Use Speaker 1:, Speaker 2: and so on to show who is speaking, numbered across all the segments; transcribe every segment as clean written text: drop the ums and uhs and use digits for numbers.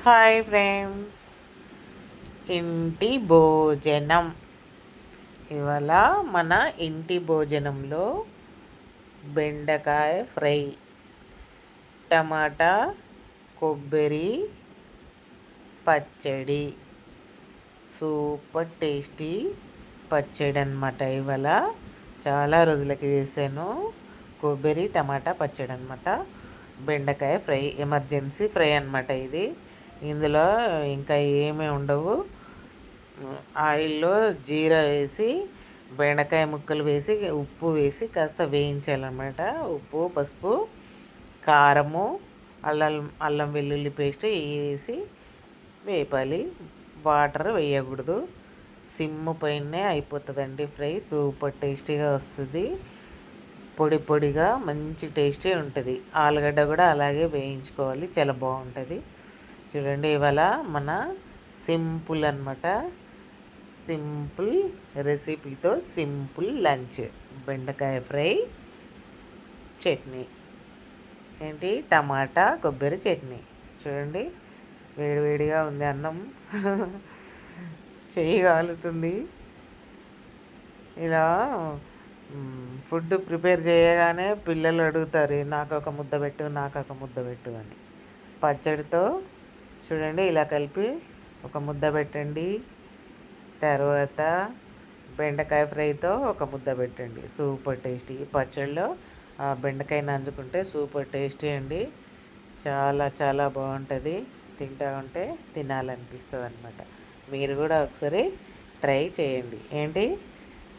Speaker 1: Hi friends, ఇంటి భోజనం. ఇవాళ మన ఇంటి భోజనంలో బెండకాయ ఫ్రై, టమాటా కొబ్బరి పచ్చడి, సూపర్ టేస్టీ పచ్చడి అన్నమాట. ఇవాళ చాలా రోజులకి చేశాను. కొబ్బరి టమాటా పచ్చడి అన్నమాట. బెండకాయ ఫ్రై, ఎమర్జెన్సీ ఫ్రై అన్నమాట ఇది. ఇందులో ఇంకా ఏమీ ఉండవు. ఆయిల్లో జీరా వేసి, బెండకాయ ముక్కలు వేసి, ఉప్పు వేసి కాస్త వేయించాలన్నమాట. ఉప్పు, పసుపు, కారము, అల్లం వెల్లుల్లి పేస్ట్ వేసి వేపాలి. వాటర్ వేయకూడదు. సిమ్ పైనే అయిపోతుందండి ఫ్రై. సూపర్ టేస్టీగా వస్తుంది. పొడి పొడిగా మంచి టేస్టీ ఉంటుంది. ఆలుగడ్డ కూడా అలాగే వేయించుకోవాలి, చాలా బాగుంటుంది. చూడండి, ఇవాళ మన సింపుల్ అన్నమాట. సింపుల్ రెసిపీతో సింపుల్ లంచ్. బెండకాయ ఫ్రై, చట్నీ ఏంటి, టమాటా కొబ్బరి చట్నీ. చూడండి, వేడివేడిగా ఉంది అన్నం. చెయ్యి కాలుతుంది. ఇలా ఫుడ్ ప్రిపేర్ చేయగానే పిల్లలు అడుగుతారు, నాకు ఒక ముద్ద పెట్టు, నాకు ఒక ముద్ద పెట్టు అని. పచ్చడితో చూడండి ఇలా కలిపి ఒక ముద్ద పెట్టండి. తర్వాత బెండకాయ ఫ్రైతో ఒక ముద్ద పెట్టండి. Super tasty. పచ్చడిలో బెండకాయ నంచుకుంటే సూపర్ టేస్టీ అండి. చాలా చాలా బాగుంటుంది. తింటా ఉంటే తినాలనిపిస్తుంది అనమాట. మీరు కూడా ఒకసారి ట్రై చేయండి. ఏంటి,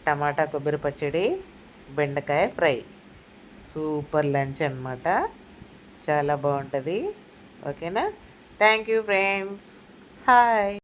Speaker 1: టమాటా కొబ్బరి పచ్చడి, బెండకాయ ఫ్రై, సూపర్ లంచ్ అనమాట. చాలా బాగుంటుంది. ఓకేనా? Thank you friends. హాయ్.